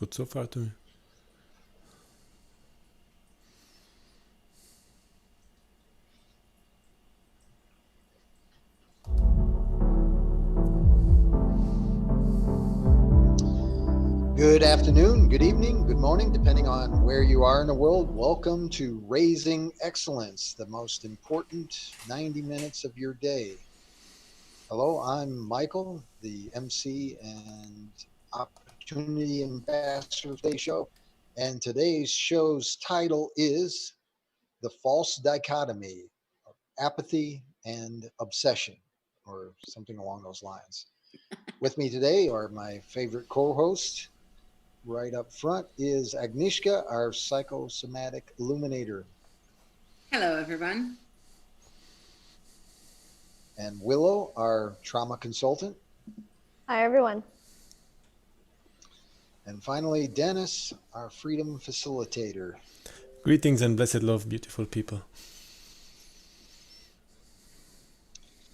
Good so far to me. Good afternoon, good evening, good morning, depending on where you are in the world. Welcome to Raising Excellence, the most important 90 minutes of your day. Hello, I'm Michael, the MC and Opportunity Ambassador of today's show. And today's show's title is The False Dichotomy of Apathy and Obsession, or something along those lines. With me today are my favorite co hosts. Right up front is Agnieszka, our psychosomatic illuminator, Hello, everyone. and Willow, our trauma consultant. Hi, everyone. And finally, Dennis, our freedom facilitator. Greetings and blessed love, beautiful people.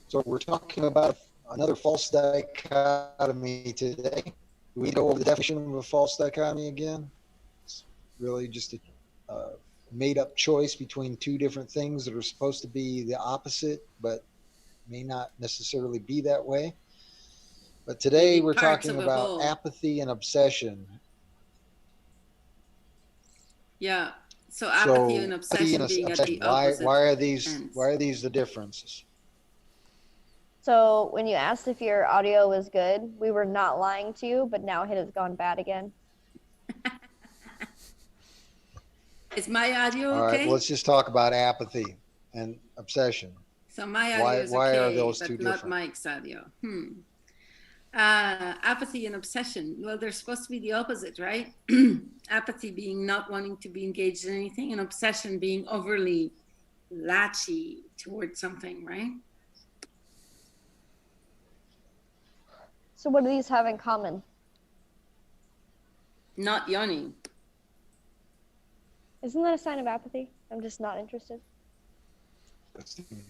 So we're talking about another false dichotomy today. We go over the definition of a false dichotomy again. It's really just a made-up choice between two different things that are supposed to be the opposite, but may not necessarily be that way. But today we're talking about apathy and obsession. Yeah. So apathy and obsession being at the opposite. Why are these the differences? So when you asked if your audio was good, we were not lying to you, but now it has gone bad again. Is my audio okay? All right, let's just talk about apathy and obsession. So my audio is okay, why are those but two not different? Mike's audio. Apathy and obsession. Well, they're supposed to be the opposite, right? Apathy being not wanting to be engaged in anything, and obsession being overly latchy towards something, right? So what do these have in common? Not yawning. Isn't that a sign of apathy? I'm just not interested.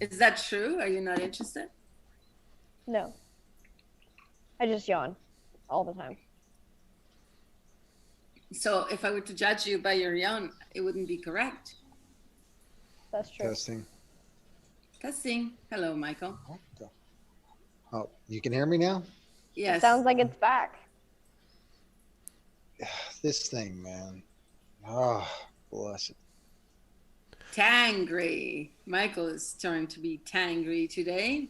Is that true? Are you not interested? No. I just yawn all the time. So if I were to judge you by your yawn, it wouldn't be correct. That's true. Testing. Hello, Michael. Oh, you can hear me now? Yes. It sounds like it's back. This thing, man. Oh, bless it. Tangry. Michael is trying to be tangry today.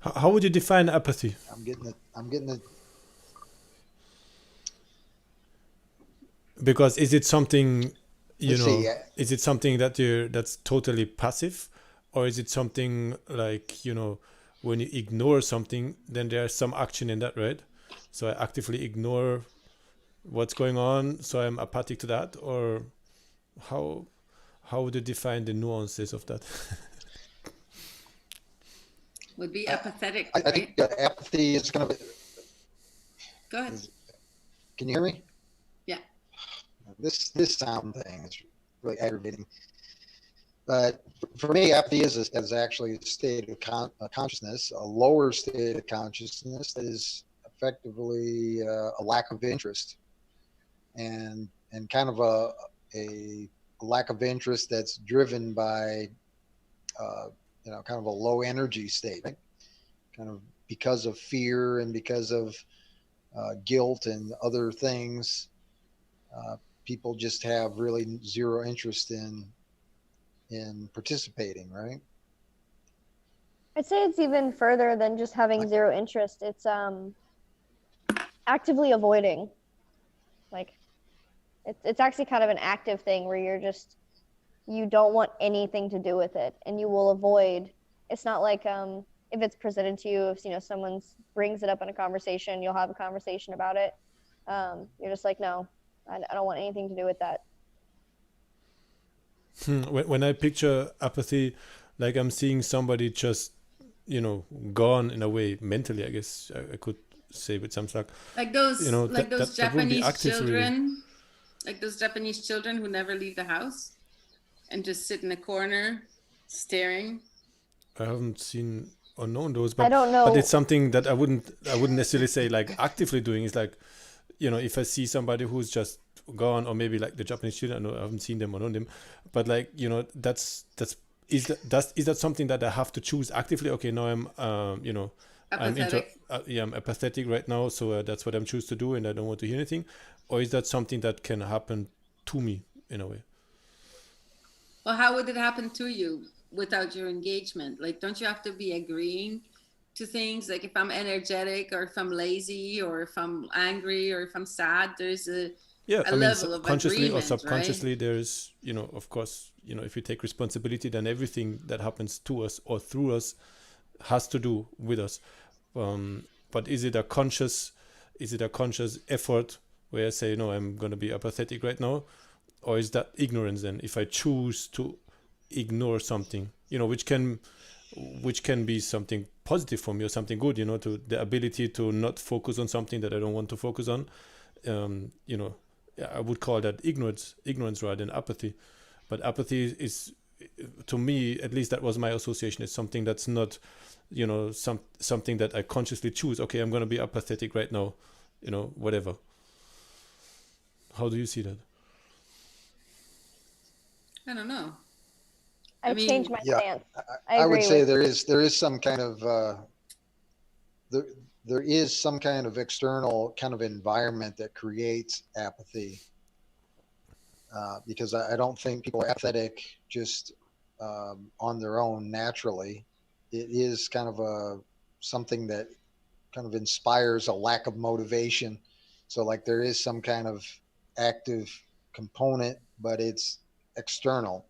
How would you define apathy? I'm getting it. Because is it something, is it something that's totally passive, or is it something like, when you ignore something, then there's some action in that, right? So I actively ignore what's going on, so I'm apathic to that, or how would you define the nuances of that? Would be apathetic, I think apathy is kind of. Go ahead. Can you hear me? Yeah. This sound thing is really aggravating. But for me, apathy is actually a state of consciousness, a lower state of consciousness that is effectively a lack of interest, and kind of a lack of interest that's driven by kind of a low energy state, right? Kind of because of fear and because of guilt and other things. People just have really zero interest in participating, right? I'd say it's even further than just having zero interest. It's actively avoiding. Like it's actually kind of an active thing where you don't want anything to do with it, and you will avoid. It's not like if it's presented to you, if someone brings it up in a conversation, you'll have a conversation about it. You're just like, no, I don't want anything to do with that. When I picture apathy, like I'm seeing somebody just, gone in a way mentally, I guess I could say with some slack. Like those, those Japanese children, like those Japanese children who never leave the house and just sit in a corner staring. I haven't seen or known those, but I don't know. But it's something that I wouldn't necessarily say like actively doing. It's like if I see somebody who's just gone, or maybe like the Japanese student, I haven't seen them or known them, but like, is that something that I have to choose actively? Okay, now I'm Apathetic. I'm apathetic right now, so that's what I'm choose to do, and I don't want to hear anything. Or is that something that can happen to me in a way? Well, how would it happen to you without your engagement? Like, don't you have to be agreeing to things? Like, if I'm energetic, or if I'm lazy, or if I'm angry, or if I'm sad, there's a level of consciously or agreement, subconsciously, right? there's, of course, if you take responsibility, then everything that happens to us or through us has to do with us. But is it a conscious effort where I say, no, I'm going to be apathetic right now? Or is that ignorance then, if I choose to ignore something, which can be something positive for me or something good, to the ability to not focus on something that I don't want to focus on. I would call that ignorance rather than apathy. But apathy is, to me, at least that was my association, is something that's not, something that I consciously choose. Okay, I'm going to be apathetic right now, whatever. How do you see that? I don't know. I changed my stance. I would say there is some kind of there is some kind of external kind of environment that creates apathy, because I don't think people are apathetic just on their own naturally. It is kind of something that kind of inspires a lack of motivation. So like there is some kind of active component, but it's external,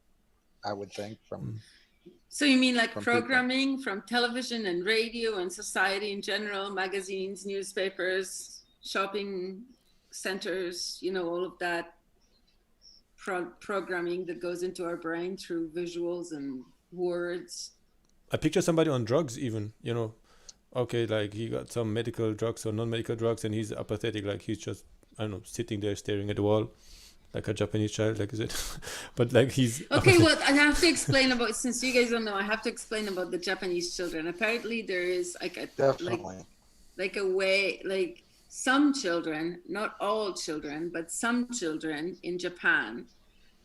I would think, from. So you mean like from programming people. from television and radio and society in general, magazines, newspapers, shopping centers, all of that programming that goes into our brain through visuals and words. I picture somebody on drugs even, okay, like he got some medical drugs or non-medical drugs and he's apathetic, like he's just, I don't know, sitting there staring at the wall like a Japanese child, like is it? But like he's okay. Well, I have to explain about, since you guys don't know, I have to explain about the Japanese children. Apparently, there is like a way, like some children, not all children, but some children in Japan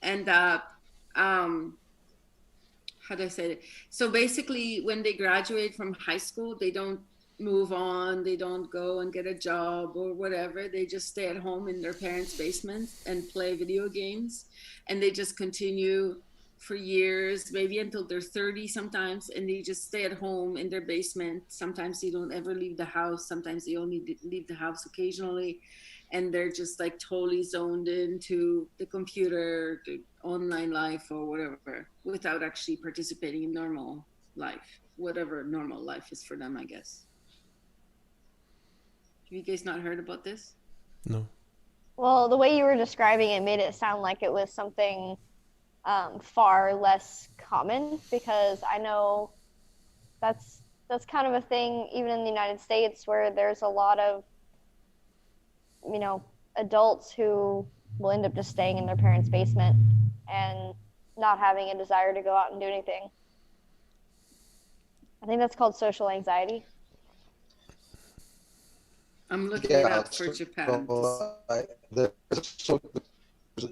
end up, how do I say it? So basically, when they graduate from high school, they don't move on, they don't go and get a job or whatever, they just stay at home in their parents' basement and play video games, and they just continue for years, maybe until they're 30 sometimes, and they just stay at home in their basement. Sometimes they don't ever leave the house, sometimes they only leave the house occasionally, and they're just like totally zoned into the computer, the online life or whatever, without actually participating in normal life, whatever normal life is for them, I guess. Have you guys not heard about this? No. Well, the way you were describing it made it sound like it was something far less common, because I know that's kind of a thing even in the United States, where there's a lot of adults who will end up just staying in their parents' basement and not having a desire to go out and do anything. I think that's called social anxiety. I'm looking it up for Japan.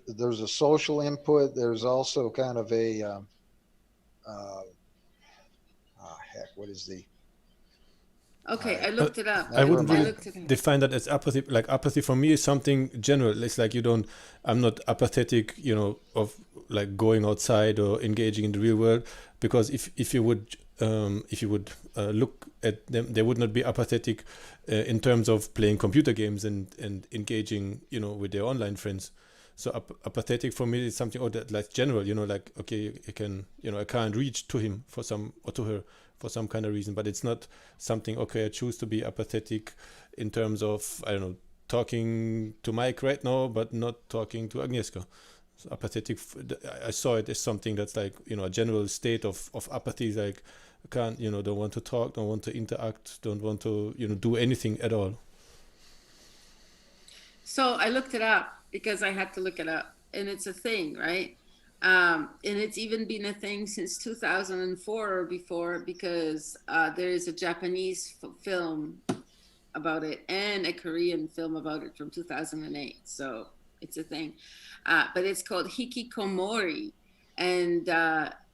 There's a social input. There's also kind of a what is the? Okay, I looked it up. I wouldn't really define that as apathy. Like apathy for me is something general. It's like I'm not apathetic, of like going outside or engaging in the real world, because if you would look at them, they would not be apathetic in terms of playing computer games and engaging, with their online friends. So apathetic for me is something that's general, like, okay, I can't reach to him for some, or to her for some kind of reason, but it's not something, okay, I choose to be apathetic in terms of, I don't know, talking to Mike right now, but not talking to Agnieszka. So apathetic, I saw it as something that's like, a general state of apathy, like, can't, don't want to talk, don't want to interact, don't want to, do anything at all. So I looked it up because I had to look it up, and it's a thing, right? And it's even been a thing since 2004 or before, because there is a Japanese film about it and a Korean film about it from 2008. So it's a thing. But it's called hikikomori. And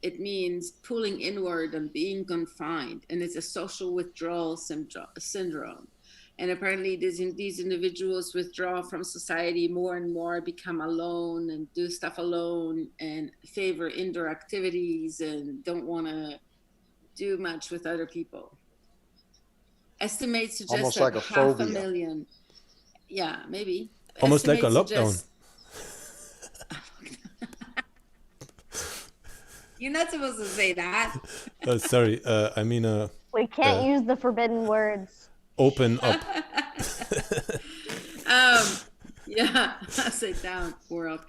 it means pulling inward and being confined. And it's a social withdrawal syndrome. And apparently these individuals withdraw from society more and more, become alone and do stuff alone and favor indoor activities and don't want to do much with other people. Estimates suggest almost that like a phobia. 500,000, yeah, maybe. Almost like a Estimates lockdown. You're not supposed to say that. Sorry, I mean We can't use the forbidden words. Open up. Yeah, sit down, world.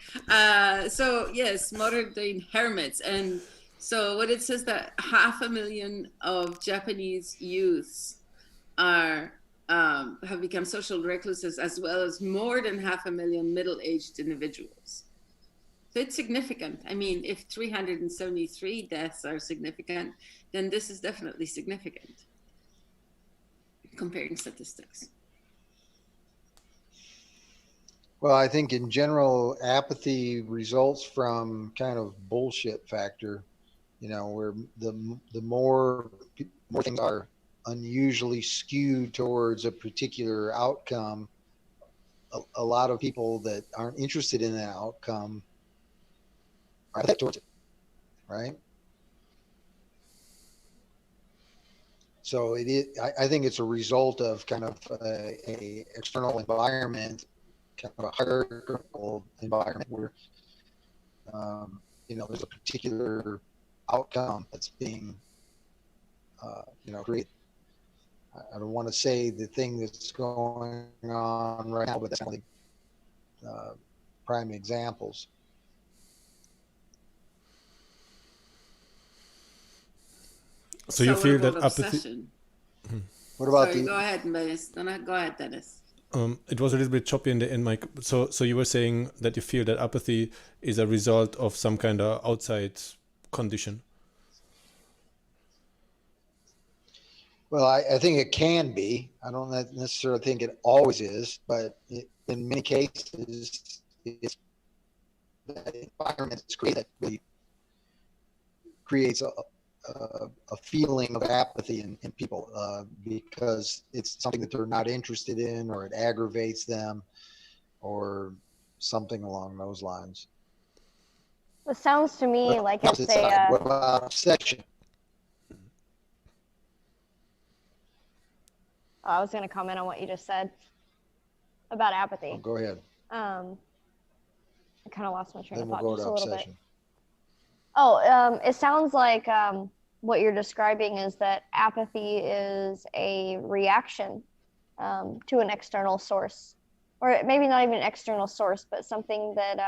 So yes, modern day hermits. And so what it says that 500,000 of Japanese youths are have become social recluses, as well as more than 500,000 middle-aged individuals. So it's significant. I mean, if 373 deaths are significant, then this is definitely significant, comparing statistics. Well, I think in general, apathy results from kind of bullshit factor, where the more things are unusually skewed towards a particular outcome, a lot of people that aren't interested in that outcome are led towards it, right? So I think it's a result of kind of a external environment, kind of a hierarchical environment where there's a particular outcome that's being created. I don't want to say the thing that's going on right now, but that's only prime examples. So you feel that apathy? Obsession? What about Sorry, go ahead, Dennis. Go ahead, Dennis. It was a little bit choppy in the end, Mike. So you were saying that you feel that apathy is a result of some kind of outside condition. Well, I think it can be. I don't necessarily think it always is, but in many cases, it's that environment is created that really creates a feeling of apathy in people because it's something that they're not interested in, or it aggravates them, or something along those lines. It sounds to me like it's what about obsession? I was going to comment on what you just said about apathy. Go ahead. I kind of lost my train of thought We'll just go a to little obsession. bit. It sounds like what you're describing is that apathy is a reaction to an external source, or maybe not even an external source, but something that,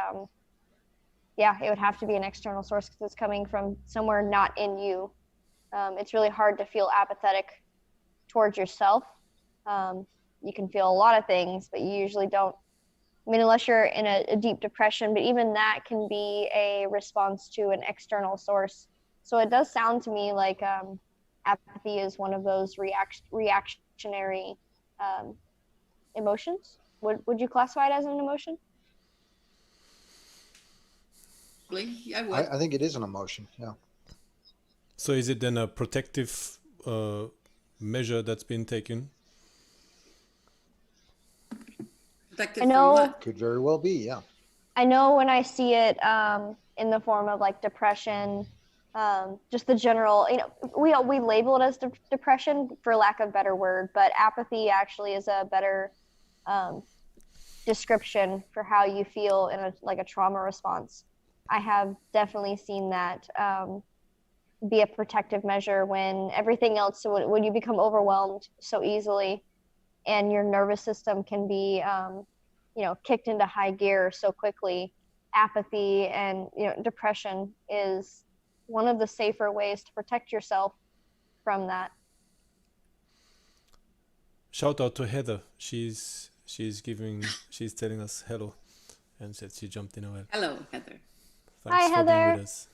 it would have to be an external source because it's coming from somewhere not in you. It's really hard to feel apathetic towards yourself. You can feel a lot of things, but you usually don't. I mean, unless you're in a deep depression, but even that can be a response to an external source. So it does sound to me like apathy is one of those reactionary emotions. Would you classify it as an emotion? Yeah, I think it is an emotion, yeah. So is it then a protective measure that's been taken? Protective from what? Could very well be, yeah. I know when I see it in the form of like depression, just the general, we label it as depression for lack of a better word, but apathy actually is a better description for how you feel in a trauma response. I have definitely seen that be a protective measure when everything else, when you become overwhelmed so easily and your nervous system can be kicked into high gear so quickly. Apathy and depression is one of the safer ways to protect yourself from that. Shout out to Heather. She's telling us hello, and said she jumped in a well. Hello, Heather. Thanks for Heather. being with us.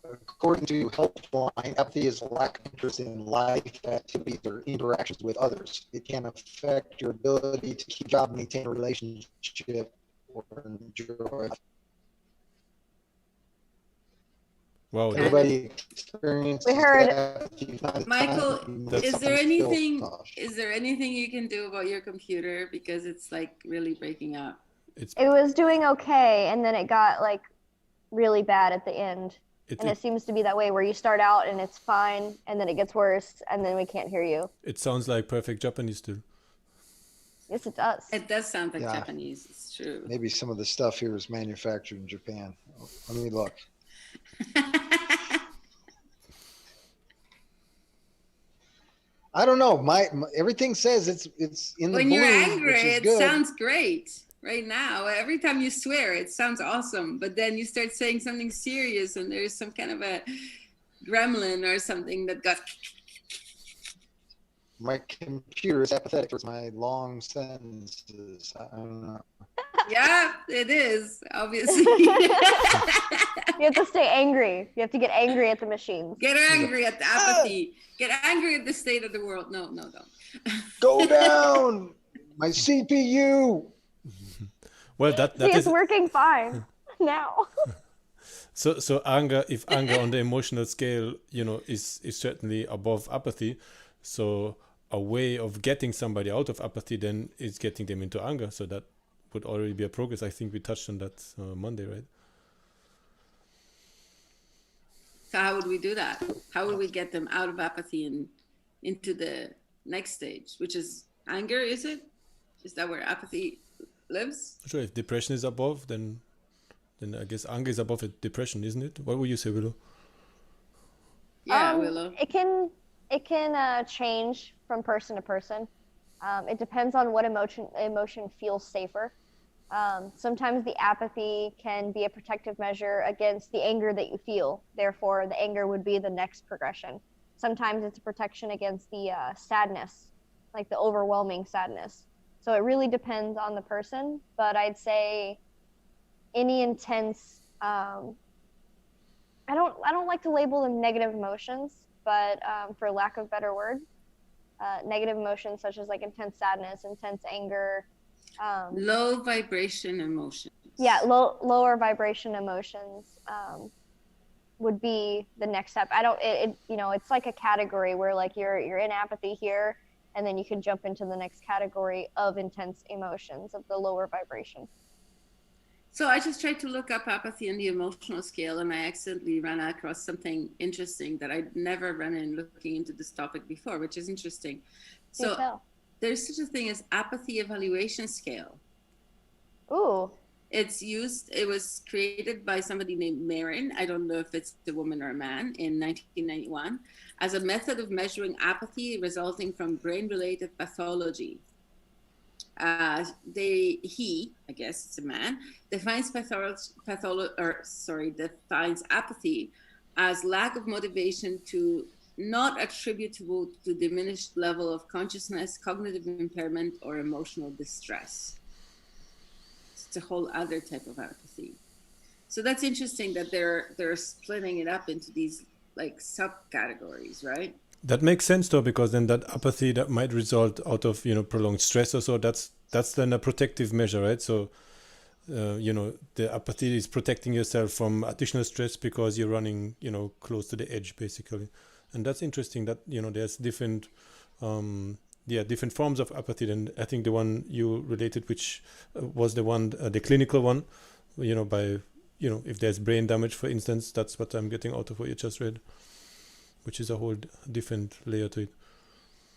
According to Helpline, apathy is a lack of interest in life activities or interactions with others. It can affect your ability to keep a job, maintain a relationship, or enjoy. Wow. Everybody experiences We heard apathy. Michael, That's is there anything you can do about your computer, because it's like really breaking up? it was doing okay, and then it got like really bad at the end. And it seems to be that way where you start out and it's fine, and then it gets worse, and then we can't hear you. It sounds like perfect Japanese too. Yes, it does. It does sound like Japanese. It's true. Maybe some of the stuff here is manufactured in Japan. Let me look. I don't know. My everything says it's in the when blue, you're angry, which is it good. sounds great. Right now, every time you swear, it sounds awesome. But then you start saying something serious, and there's some kind of a gremlin or something that got. My computer is apathetic towards my long sentences. I don't know. Yeah, it is, obviously. You have to stay angry. You have to get angry at the machines. Get angry at the apathy. Get angry at the state of the world. No, don't. Go down, my CPU. Well, that See, is it's working fine now. So anger, if anger on the emotional scale, is certainly above apathy. So a way of getting somebody out of apathy then is getting them into anger. So that would already be a progress. I think we touched on that Monday, right? So how would we do that? How would we get them out of apathy and into the next stage, which is anger? Is it? Is that where apathy lives? Sure. If depression is above, then I guess anger is above depression, isn't it? What would you say, Willow? Yeah, Willow. It can change from person to person. It depends on what emotion feels safer. Sometimes the apathy can be a protective measure against the anger that you feel. Therefore, the anger would be the next progression. Sometimes it's a protection against the sadness, like the overwhelming sadness. So it really depends on the person, but I'd say any intense, I don't like to label them negative emotions, but for lack of better word, negative emotions such as like intense sadness, intense anger. Low vibration emotions. Yeah, lower vibration emotions would be the next step. It's like a category where like you're in apathy here, and then you can jump into the next category of intense emotions of the lower vibration. So I just tried to look up apathy on the emotional scale, and I accidentally ran across something interesting that I'd never run in looking into this topic before, which is interesting. So there's such a thing as apathy evaluation scale. Ooh. It was created by somebody named Marin, I don't know if it's a woman or a man, in 1991, as a method of measuring apathy resulting from brain-related pathology. He, I guess it's a man, defines defines apathy as lack of motivation to not attributable to diminished level of consciousness, cognitive impairment, or emotional distress. It's a whole other type of apathy. So that's interesting that they're splitting it up into these like subcategories, right? That makes sense though, because then that apathy that might result out of prolonged stress or so, that's then a protective measure, right? So the apathy is protecting yourself from additional stress because you're running close to the edge basically. And that's interesting that there's different different forms of apathy. And I think the one you related, which was the clinical one, if there's brain damage, for instance, that's what I'm getting out of what you just read, which is a whole different layer to it.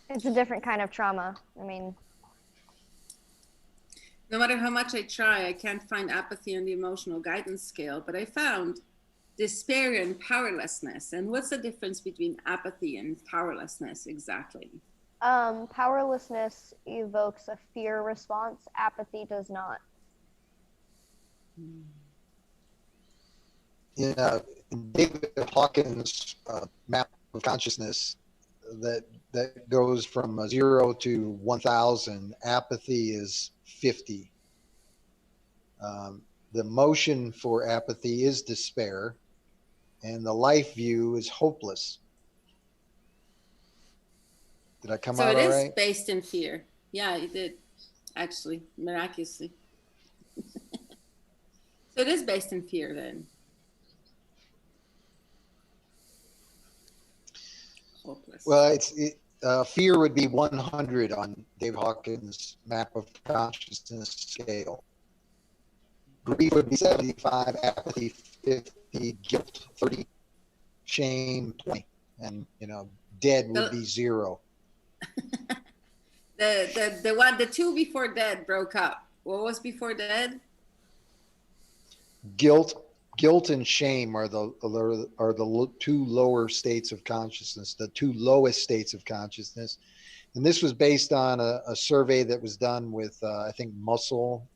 It's a different kind of trauma. I mean, no matter how much I try, I can't find apathy on the emotional guidance scale, but I found despair and powerlessness. And what's the difference between apathy and powerlessness exactly? Powerlessness evokes a fear response. Apathy does not. Yeah, David Hawkins' map of consciousness that goes from 0 to 1,000. Apathy is 50. The motion for apathy is despair. and the life view is hopeless. Did I come so out it all is right? based in fear. Yeah, you did, actually, miraculously. So it is based in fear then. Hopeless. Well, fear would be 100 on Dave Hawkins' map of consciousness scale. Grief would be 75, apathy 50, guilt 30, shame 20, and dead would be 0. The two before dead broke up. What was before dead? Guilt and shame are the two lower states of consciousness, the two lowest states of consciousness. And this was based on a survey that was done with I think muscle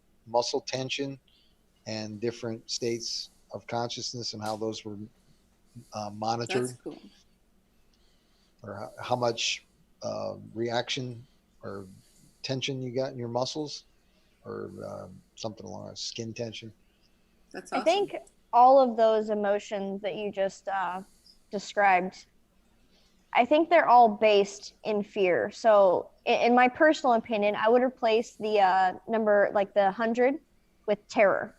tension and different states of consciousness and how those were monitored. That's cool. Or how much reaction or tension you got in your muscles, or something along skin tension. That's awesome. I think all of those emotions that you just described, I think they're all based in fear. So in my personal opinion, I would replace the number, like the 100, with terror,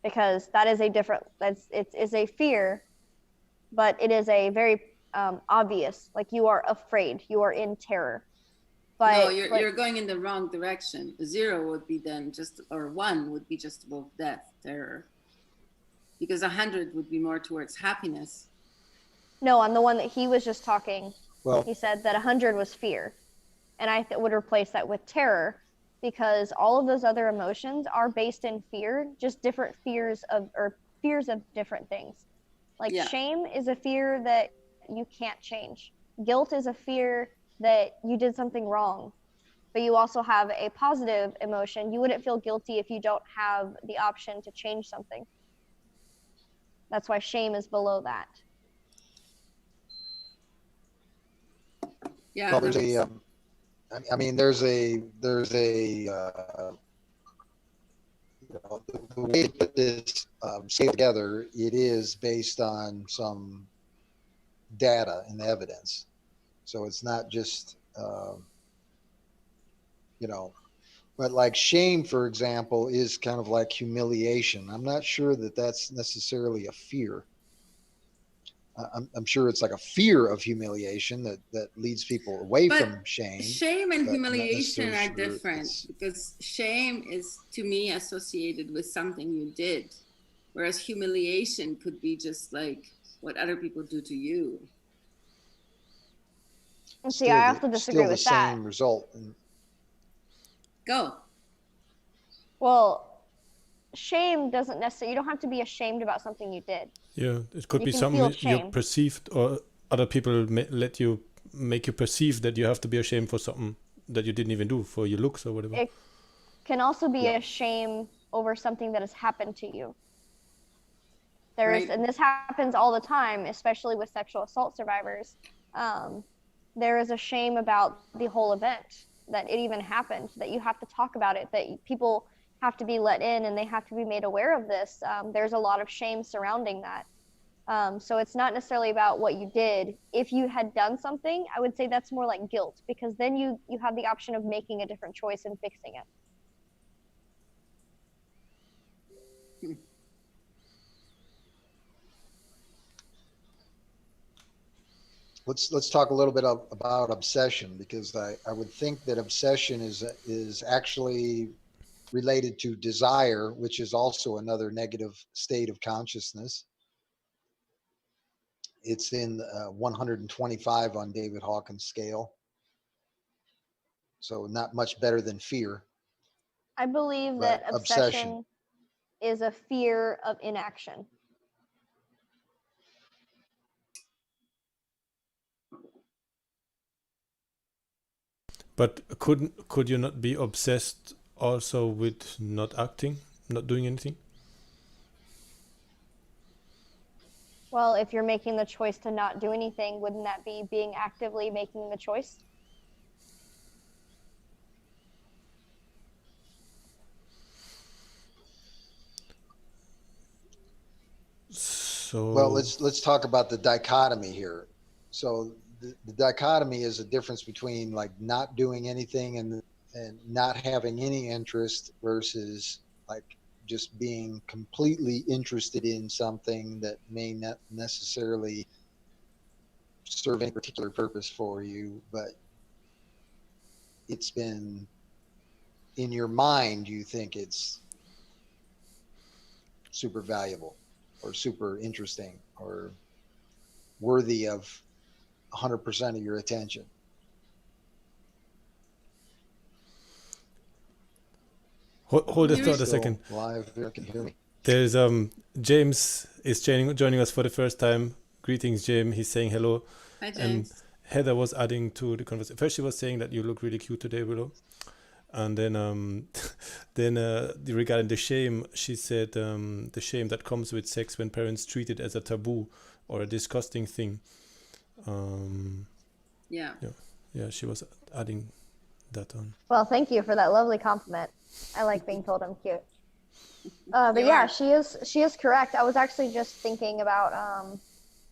because that is it's a fear, but it is a very obvious, like you are afraid, you are in terror. But no, you're going in the wrong direction. 0 would be then just, or 1 would be just above death, terror. Because 100 would be more towards happiness. No, on the one that he was just talking, well, he said that 100 was fear. And I would replace that with terror, because all of those other emotions are based in fear, just different fears of different things. Like shame is a fear that you can't change. Guilt is a fear that you did something wrong. But you also have a positive emotion. You wouldn't feel guilty if you don't have the option to change something. That's why shame is below that. Yeah. Well, there's the way to put this scale together, it is based on some data and evidence. So it's not just, but like shame, for example, is kind of like humiliation. I'm not sure that that's necessarily a fear. I'm sure it's like a fear of humiliation that leads people away from shame. Shame and humiliation are different, because shame is, to me, associated with something you did, whereas humiliation could be just like what other people do to you. And see, I have to disagree with that. Still the same result. Go. Well, shame doesn't necessarily, you don't have to be ashamed about something you did. Yeah, it could be something you perceived, or other people make you perceive that you have to be ashamed for something that you didn't even do, for your looks or whatever. It can also be a shame over something that has happened to you. And this happens all the time, especially with sexual assault survivors. There is a shame about the whole event, that it even happened, that you have to talk about it, that people have to be let in and they have to be made aware of this. There's a lot of shame surrounding that. So it's not necessarily about what you did. If you had done something, I would say that's more like guilt, because then you have the option of making a different choice and fixing it. Let's talk a little bit about obsession, because I would think that obsession is actually related to desire, which is also another negative state of consciousness. It's in 125 on David Hawkins' scale, so not much better than fear. I believe that obsession is a fear of inaction. But could you not be obsessed also with not acting, not doing anything? Well, if you're making the choice to not do anything, wouldn't that be being actively making the choice? Well, let's talk about the dichotomy here. So the dichotomy is a difference between like not doing anything and not having any interest versus like just being completely interested in something that may not necessarily serve any particular purpose for you, but it's been in your mind, you think it's super valuable or super interesting or worthy of 100% of your attention. Hold the thought a second. Live there, can you hear me? There's James is joining us for the first time. Greetings, James. He's saying hello. Hi, James. And Heather was adding to the conversation. First, she was saying that you look really cute today, Willow. And then regarding the shame, she said the shame that comes with sex when parents treat it as a taboo or a disgusting thing. Yeah, she was adding that on. Well, thank you for that lovely compliment. I like being told I'm cute. But yeah, she is correct. I was actually just thinking about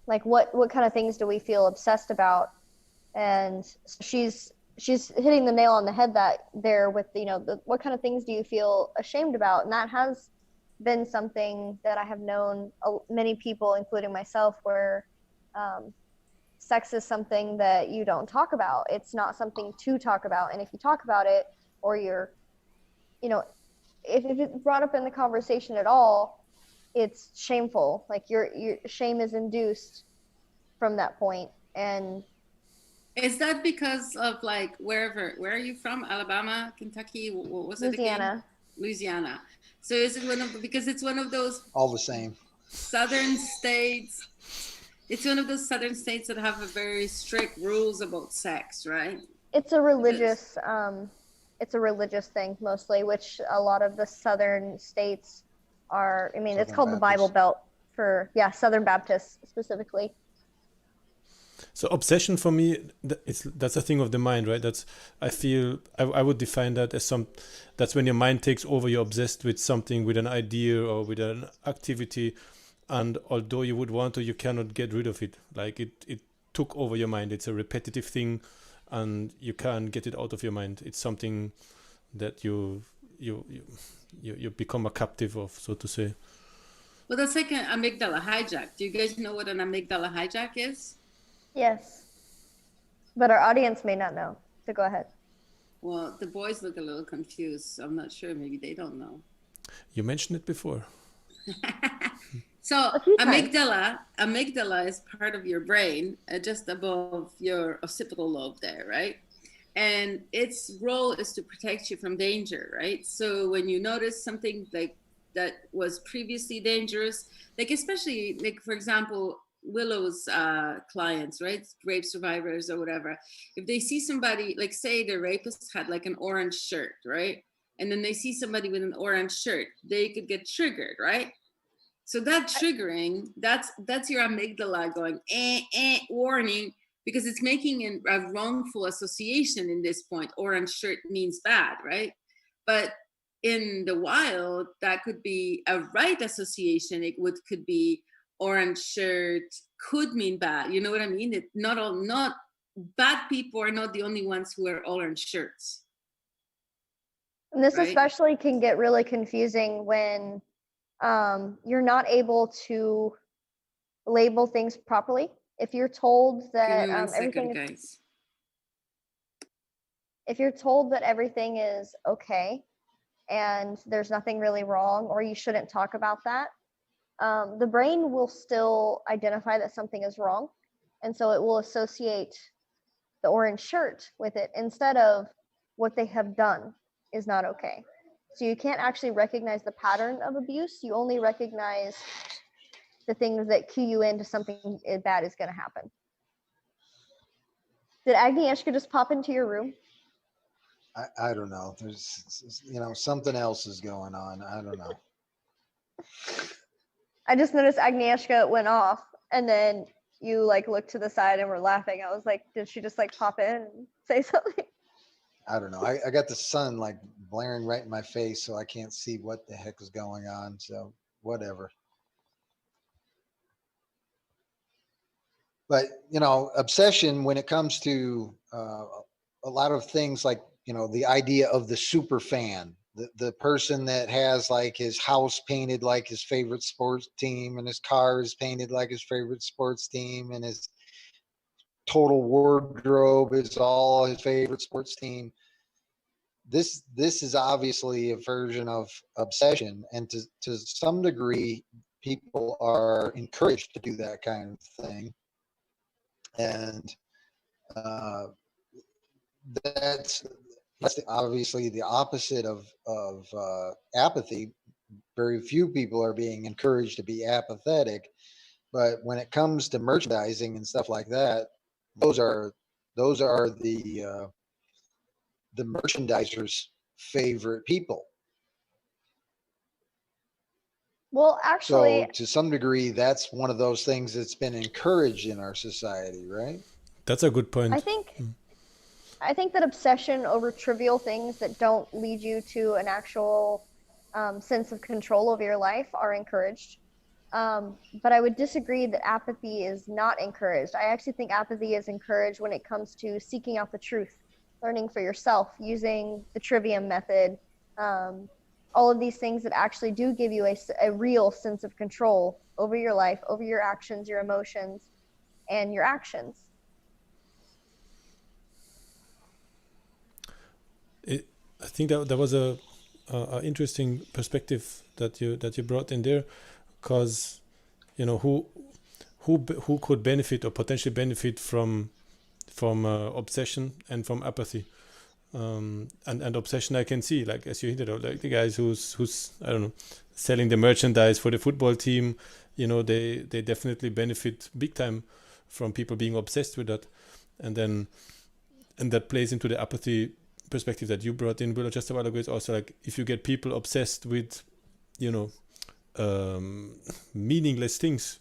like what kind of things do we feel obsessed about, and she's hitting the nail on the head that there with what kind of things do you feel ashamed about, and that has been something that I have known many people, including myself, where sex is something that you don't talk about. It's not something to talk about, and if you talk about it, or you're if it's brought up in the conversation at all, it's shameful. Like your shame is induced from that point. And is that because of like where are you from? Alabama, Kentucky? What was it Louisiana. Again? Louisiana. So is it because it's one of those all the same southern states? It's one of those southern states that have a very strict rules about sex, right? It's a religious thing mostly, which a lot of the southern states are. I mean, it's called the Bible Belt for Southern Baptists specifically. So obsession for me, that's a thing of the mind, right? I feel I would define that as that's when your mind takes over. You're obsessed with something, with an idea or with an activity, and although you would want to, you cannot get rid of it. Like it took over your mind. It's a repetitive thing, and you can't get it out of your mind. It's something that you become a captive of, so to say. Well, that's like an amygdala hijack. Do you guys know what an amygdala hijack is? Yes, but our audience may not know, so go ahead. Well, the boys look a little confused, so I'm not sure. Maybe they don't know. You mentioned it before. So amygdala is part of your brain, just above your occipital lobe there, right? And its role is to protect you from danger, right? So when you notice something like that was previously dangerous, like especially like, for example, Willow's clients, right? Rape survivors or whatever. If they see somebody, like say the rapist had like an orange shirt, right? And then they see somebody with an orange shirt, they could get triggered, right? So that triggering, that's your amygdala going, warning, because it's making a wrongful association in this point. Orange shirt means bad, right? But in the wild, that could be a right association. It could be orange shirt could mean bad. You know what I mean? Not bad people are not the only ones who wear orange shirts. And this especially can get really confusing when you're not able to label things properly. If you're told that if you're told that everything is okay and there's nothing really wrong, or you shouldn't talk about that, the brain will still identify that something is wrong, and so it will associate the orange shirt with it instead of what they have done is not okay. So you can't actually recognize the pattern of abuse. You only recognize the things that key you into something bad is going to happen. Did Agnieszka just pop into your room? I don't know. There's something else is going on. I don't know. I just noticed Agnieszka went off, and then you like looked to the side and were laughing. I was like, did she just like pop in and say something? I don't know. I got the sun like blaring right in my face, so I can't see what the heck is going on. So whatever. But obsession, when it comes to a lot of things, like the idea of the super fan, the person that has like his house painted like his favorite sports team, and his car is painted like his favorite sports team, and his total wardrobe is all his favorite sports team. This is obviously a version of obsession, and to some degree people are encouraged to do that kind of thing. And uh, that's obviously the opposite of apathy. Very few people are being encouraged to be apathetic, but when it comes to merchandising and stuff like that, those are the merchandisers' favorite people. Well, actually, so to some degree, that's one of those things that's been encouraged in our society, right? That's a good point. I think that obsession over trivial things that don't lead you to an actual sense of control over your life are encouraged. But I would disagree that apathy is not encouraged. I actually think apathy is encouraged when it comes to seeking out the truth, learning for yourself, using the trivium method, all of these things that actually do give you a real sense of control over your life, over your actions, your emotions, and your actions. I think that was a interesting perspective that you brought in there, because who could benefit or potentially benefit from obsession and from apathy. And obsession, I can see, like as you hinted out, like the guys who's I don't know, selling the merchandise for the football team, they definitely benefit big time from people being obsessed with that. And that plays into the apathy perspective that you brought in, Will, just a while ago. Is also like, if you get people obsessed with meaningless things,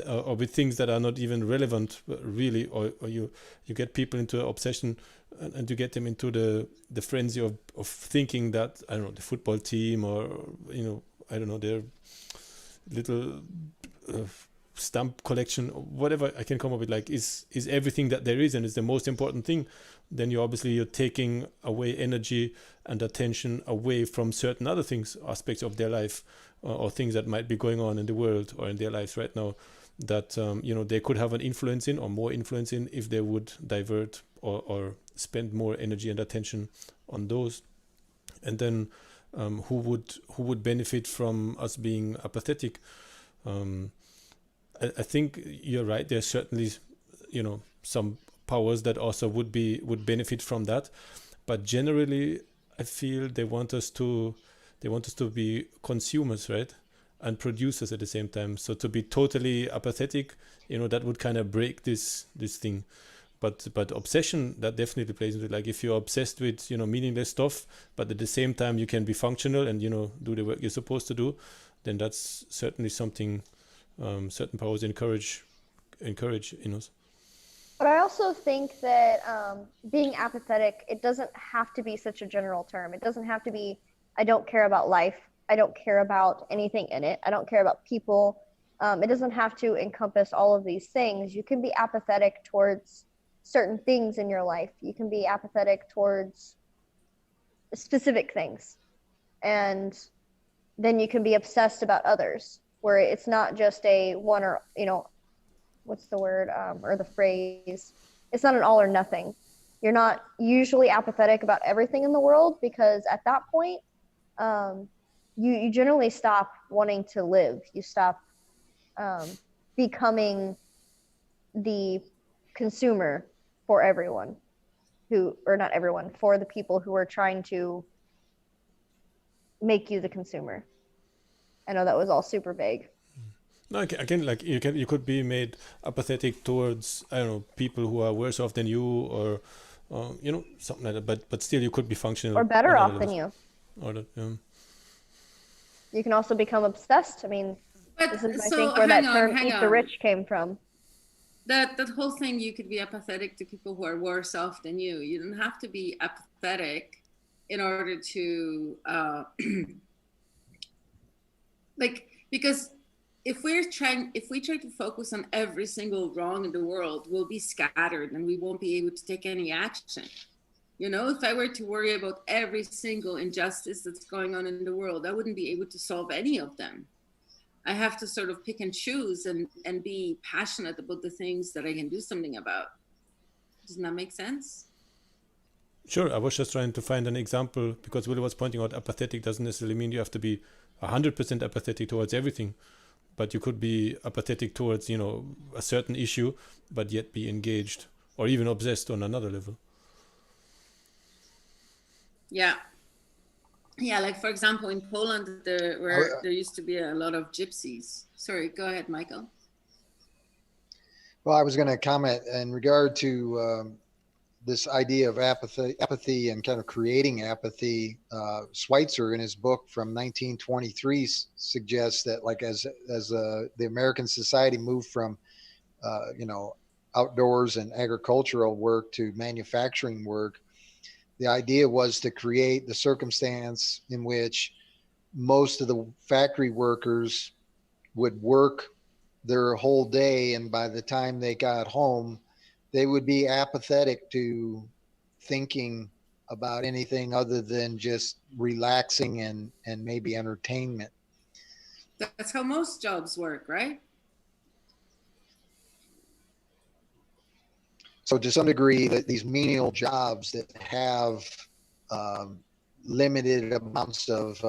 or with things that are not even relevant really, or you get people into obsession, and you get them into the frenzy of thinking that, I don't know, the football team, or I don't know, their little stamp collection, whatever I can come up with, like is everything that there is, and is the most important thing, then you're taking away energy and attention away from certain other things, aspects of their life, or things that might be going on in the world or in their lives right now, that they could have an influence in, or more influence in, if they would divert or spend more energy and attention on those. And then who would benefit from us being apathetic? I think you're right. There's certainly, some powers that also would benefit from that, but generally, I feel they want us to be consumers, right, and producers at the same time. So to be totally apathetic, that would kind of break this thing. But obsession, that definitely plays into it. Like, if you're obsessed with meaningless stuff, but at the same time you can be functional and do the work you're supposed to do, then that's certainly something certain powers encourage in us. But I also think that being apathetic, it doesn't have to be such a general term. It doesn't have to be, I don't care about life. I don't care about anything in it. I don't care about people. It doesn't have to encompass all of these things. You can be apathetic towards certain things in your life. You can be apathetic towards specific things. And then you can be obsessed about others, where it's not just a one, or, what's the word, or the phrase, it's not an all or nothing. You're not usually apathetic about everything in the world, because at that point, you generally stop wanting to live. You stop becoming the consumer for everyone or not everyone, for the people who are trying to make you the consumer. I know that was all super vague. No, again, like you could be made apathetic towards, I don't know, people who are worse off than you, or something like that. But still, you could be functional or better off than you. Or that, yeah. You can also become obsessed. I mean, this is, I think, where that term "eat the rich" came from. That whole thing, you could be apathetic to people who are worse off than you. You don't have to be apathetic in order to because if we try to focus on every single wrong in the world, we'll be scattered and we won't be able to take any action. You know, if I were to worry about every single injustice that's going on in the world, I wouldn't be able to solve any of them. I have to sort of pick and choose and be passionate about the things that I can do something about. Doesn't that make sense? Sure, I was just trying to find an example because Willie was pointing out apathetic doesn't necessarily mean you have to be 100% apathetic towards everything, but you could be apathetic towards, you know, a certain issue, but yet be engaged or even obsessed on another level. Yeah. Yeah, like for example, in Poland, there used to be a lot of gypsies. Sorry, go ahead, Michael. Well, I was going to comment in regard to this idea of apathy and kind of creating apathy. Schweitzer, in his book from 1923, suggests that, like, as the American society moved from, outdoors and agricultural work to manufacturing work, the idea was to create the circumstance in which most of the factory workers would work their whole day, and by the time they got home, they would be apathetic to thinking about anything other than just relaxing and maybe entertainment. That's how most jobs work, right? So to some degree, that these menial jobs that have limited amounts of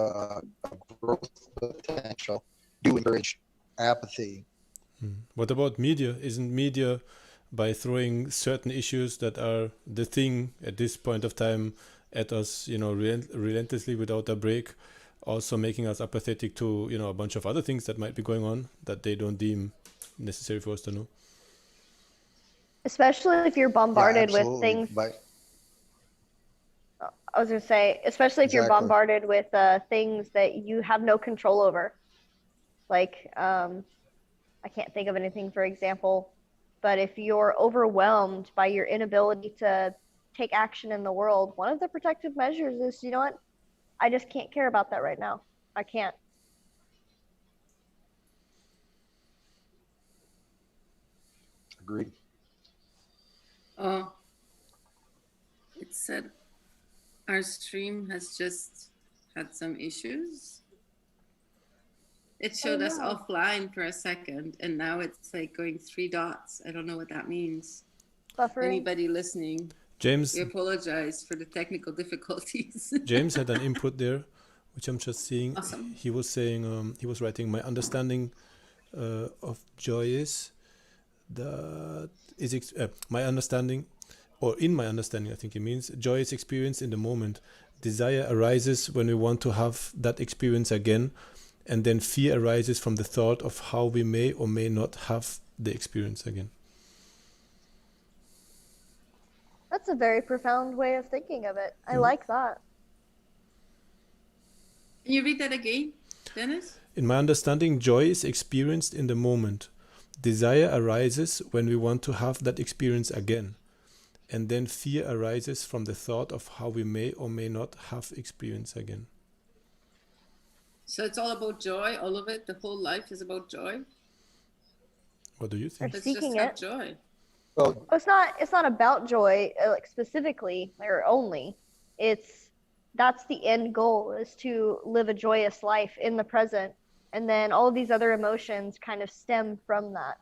growth potential do encourage apathy. What about media? Isn't media, by throwing certain issues that are the thing at this point of time at us, you know, relentlessly without a break, also making us apathetic to, you know, a bunch of other things that might be going on that they don't deem necessary for us to know? Especially if you're bombarded with things. I was going to say, especially if you're bombarded with things that you have no control over. Like, I can't think of anything, for example, but if you're overwhelmed by your inability to take action in the world, one of the protective measures is, you know what? I just can't care about that right now. I can't. Agreed. Oh, it said our stream has just had some issues. It showed us offline for a second, and now it's like going 3 dots. I don't know what that means. Buffering. Anybody listening, James, we apologize for the technical difficulties. James had an input there, which I'm just seeing. Awesome. He was saying, he was writing, my understanding of joy is that my understanding, or in my understanding, I think it means joy is experienced in the moment. Desire arises when we want to have that experience again. And then fear arises from the thought of how we may or may not have the experience again. That's a very profound way of thinking of it. I like that. Can you read that again, Dennis? In my understanding, joy is experienced in the moment. Desire arises when we want to have that experience again. And then fear arises from the thought of how we may or may not have experience again. So it's all about joy, all of it. The whole life is about joy. What do you think? Let's just have joy. Well, it's not about joy, like specifically or only. That's the end goal, is to live a joyous life in the present, and then all of these other emotions kind of stem from that.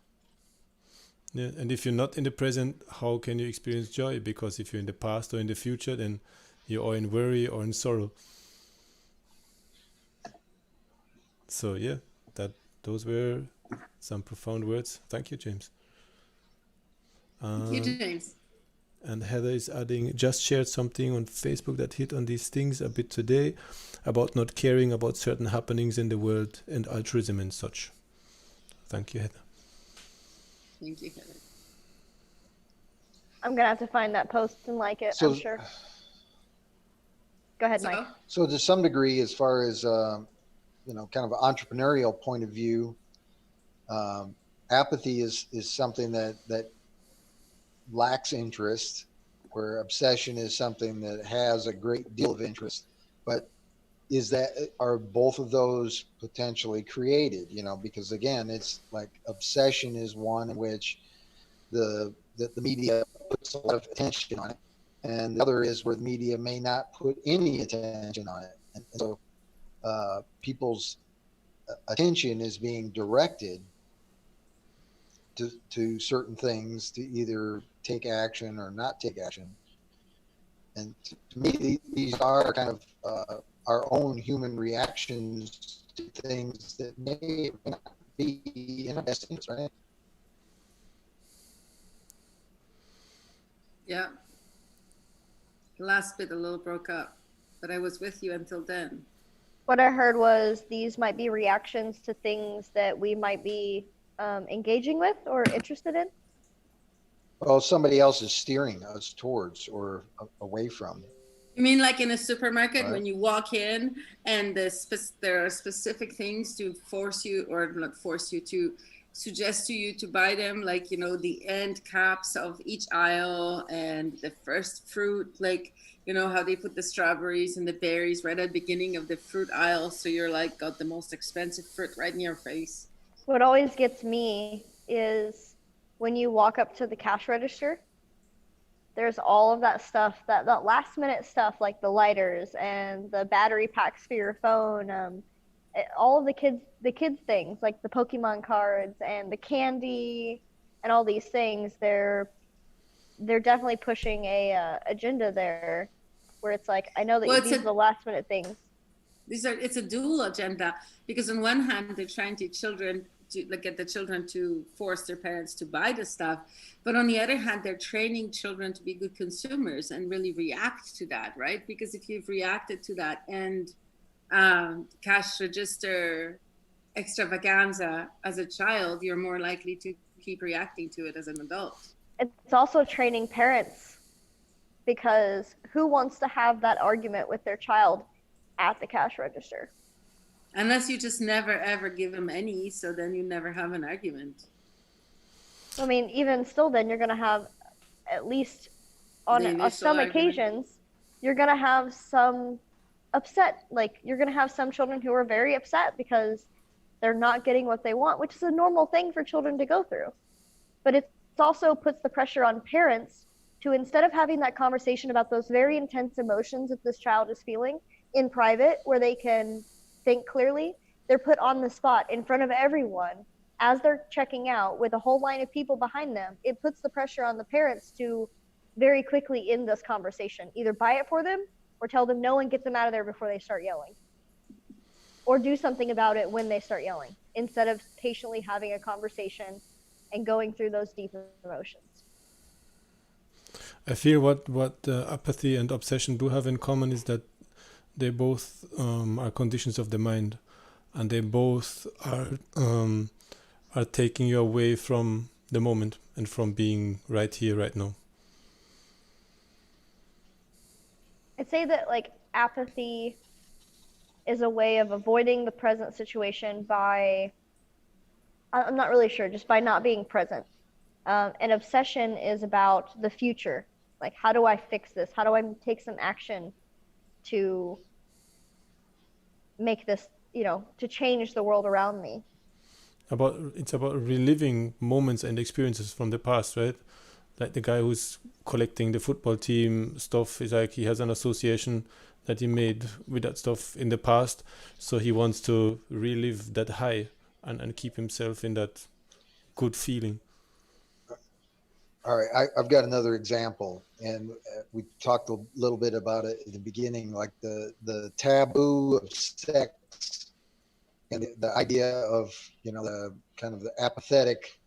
Yeah, and if you're not in the present, how can you experience joy? Because if you're in the past or in the future, then you're or in worry or in sorrow. So yeah, those were some profound words. Thank you, James. Thank you, James. And Heather is adding, just shared something on Facebook that hit on these things a bit today about not caring about certain happenings in the world and altruism and such. Thank you, Heather. Thank you, Heather. I'm going to have to find that post and like it, I'm sure. Go ahead, Mike. So to some degree, as far as kind of an entrepreneurial point of view, apathy is something that lacks interest, where obsession is something that has a great deal of interest. But is that, are both of those potentially created? Because again, it's like obsession is one in which the media puts a lot of attention on it, and the other is where the media may not put any attention on it, and so people's attention is being directed to certain things to either take action or not take action. And to me, these are kind of our own human reactions to things that may not be in our best interest, right? Yeah. The last bit a little broke up, but I was with you until then. What I heard was these might be reactions to things that we might be engaging with or interested in. Well, somebody else is steering us towards or away from. You mean like in a supermarket, right? When you walk in and there are specific things to force you, or not force you, to suggest to you to buy them, like, the end caps of each aisle and the first fruit, like, how they put the strawberries and the berries right at the beginning of the fruit aisle, so you're like got the most expensive fruit right in your face. What always gets me is when you walk up to the cash register, there's all of that stuff, that last minute stuff, like the lighters and the battery packs for your phone, all of the kids things, like the Pokemon cards and the candy and all these things. They're definitely pushing a agenda there, where it's like, I know that these are the last minute things. It's a dual agenda, because on one hand they're trying to get the children to force their parents to buy the stuff, but on the other hand they're training children to be good consumers and really react to that, right? Because if you've reacted to that and cash register extravaganza as a child, you're more likely to keep reacting to it as an adult. It's also training parents, because who wants to have that argument with their child at the cash register? Unless you just never ever give them any, so then you never have an argument. I mean, even still, then you're going to have, at least on some occasions, you're going to have some upset. Like, you're going to have some children who are very upset because they're not getting what they want, which is a normal thing for children to go through. But it also puts the pressure on parents to, instead of having that conversation about those very intense emotions that this child is feeling in private, where they can think clearly, they're put on the spot in front of everyone as they're checking out with a whole line of people behind them. It puts the pressure on the parents to very quickly end this conversation. Either buy it for them or tell them no and get them out of there before they start yelling. Or do something about it when they start yelling, instead of patiently having a conversation and going through those deep emotions. I feel what apathy and obsession do have in common is that they both are conditions of the mind, and they both are taking you away from the moment and from being right here, right now. I'd say that, like, apathy is a way of avoiding the present situation by, I'm not really sure, just by not being present. And obsession is about the future. Like, how do I fix this? How do I take some action to make this, to change the world around me? It's about reliving moments and experiences from the past, right? Like the guy who's collecting the football team stuff is like, he has an association that he made with that stuff in the past, so he wants to relive that high and keep himself in that good feeling. All right, I've got another example, and we talked a little bit about it at the beginning, like the taboo of sex and the idea of, the kind of the apathetic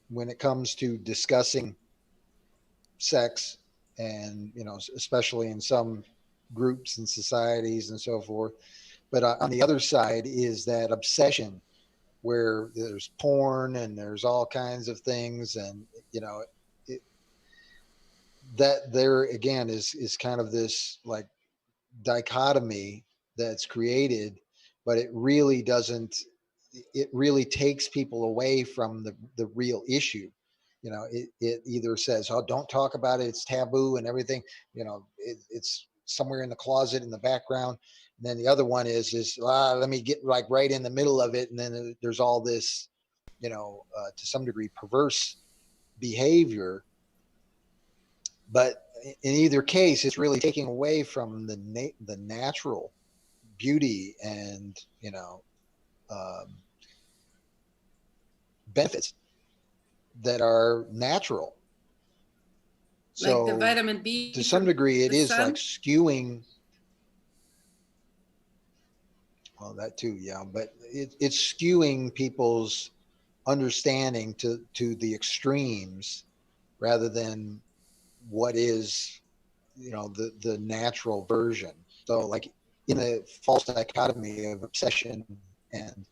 when it comes to discussing sex, and, especially in some groups and societies and so forth. But on the other side is that obsession, where there's porn and there's all kinds of things, and that there again is kind of this like dichotomy that's created, but it really doesn't. It really takes people away from the real issue. It either says, "Oh, don't talk about it; it's taboo," and everything. It's somewhere in the closet in the background. And then the other one is let me get like right in the middle of it. And then there's all this, to some degree perverse behavior. But in either case, it's really taking away from the natural beauty and benefits that are natural. Like so the vitamin B to some degree, it is sun? like skewing. Well, that too, yeah, but it's skewing people's understanding to the extremes rather than what is the natural version. So like in the false dichotomy of obsession and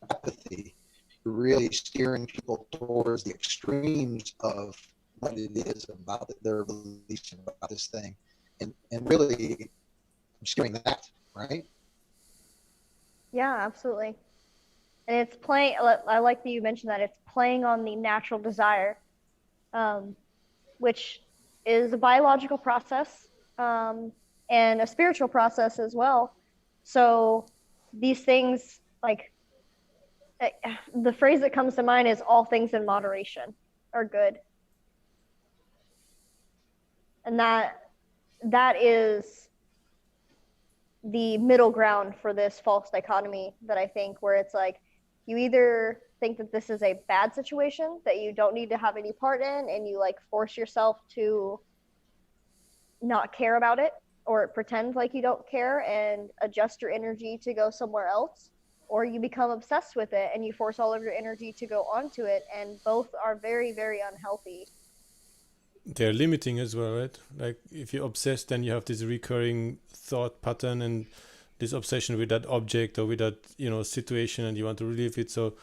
apathy, you're really steering people towards the extremes of what it is about their beliefs about this thing, and really obscuring that, right? Yeah, absolutely. And it's playing. I like that you mentioned that it's playing on the natural desire, which is a biological process, and a spiritual process as well. So these things, like the phrase that comes to mind is "all things in moderation are good," and that is the middle ground for this false dichotomy that I think, where it's like you either think that this is a bad situation that you don't need to have any part in, and you like force yourself to not care about it or pretend like you don't care and adjust your energy to go somewhere else, or you become obsessed with it and you force all of your energy to go onto it, and both are very, very unhealthy. They're limiting as well, right? Like if you're obsessed, then you have this recurring thought pattern and this obsession with that object or with that situation, and you want to relive it. So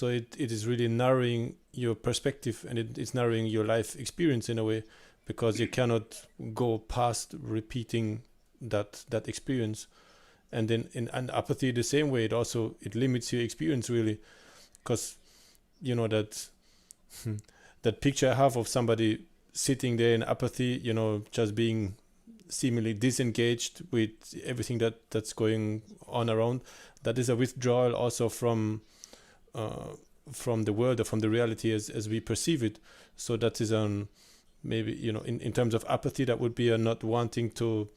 it is really narrowing your perspective, and it's narrowing your life experience in a way, because you cannot go past repeating that experience. And then in and apathy the same way, it limits your experience really, because that that picture I have of somebody sitting there in apathy, just being seemingly disengaged with everything that's going on around. That is a withdrawal also from the world or from the reality as we perceive it. So that is maybe in terms of apathy, that would be a not wanting to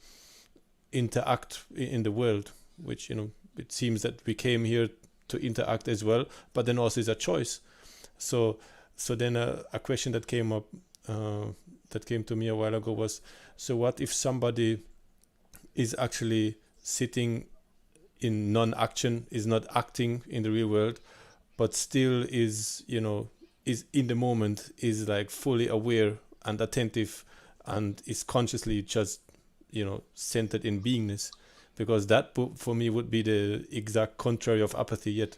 interact in the world, which it seems that we came here to interact as well, but then also is a choice. So then a question that came up, that came to me a while ago was, so what if somebody is actually sitting in non-action, is not acting in the real world, but still is in the moment, is like fully aware and attentive, and is consciously just centered in beingness? Because that for me would be the exact contrary of apathy. Yet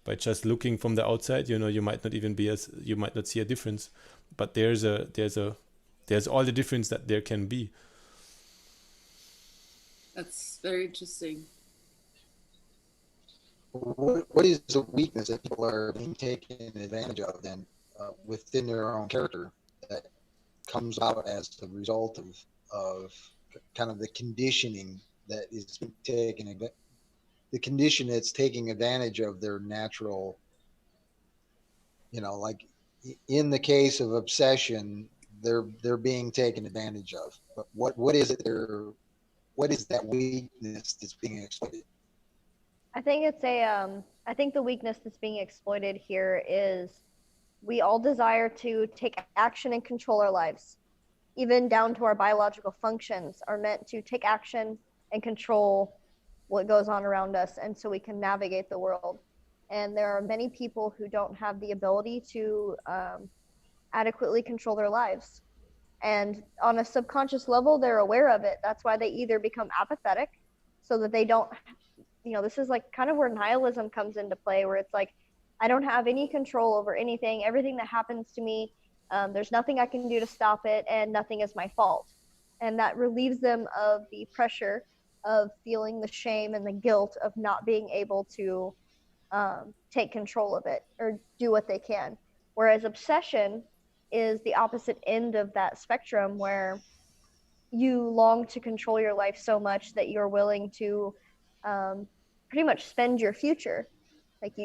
by just looking from the outside, you might not even you might not see a difference, but there's all the difference that there can be. That's very interesting. What is the weakness that people are being taken advantage of then within their own character, that comes out as the result of kind of the conditioning that is taken, the condition that's taking advantage of their natural, like in the case of obsession, they're being taken advantage of. But what is it what is that weakness that's being exploited? I think the weakness that's being exploited here is we all desire to take action and control our lives. Even down to our biological functions are meant to take action and control what goes on around us, and so we can navigate the world. And there are many people who don't have the ability to adequately control their lives. And on a subconscious level, they're aware of it. That's why they either become apathetic, so that they don't, this is like kind of where nihilism comes into play, where it's like, I don't have any control over anything. Everything that happens to me, there's nothing I can do to stop it, and nothing is my fault. And that relieves them of the pressure of feeling the shame and the guilt of not being able to take control of it or do what they can. Whereas obsession is the opposite end of that spectrum, where you long to control your life so much that you're willing to pretty much spend your future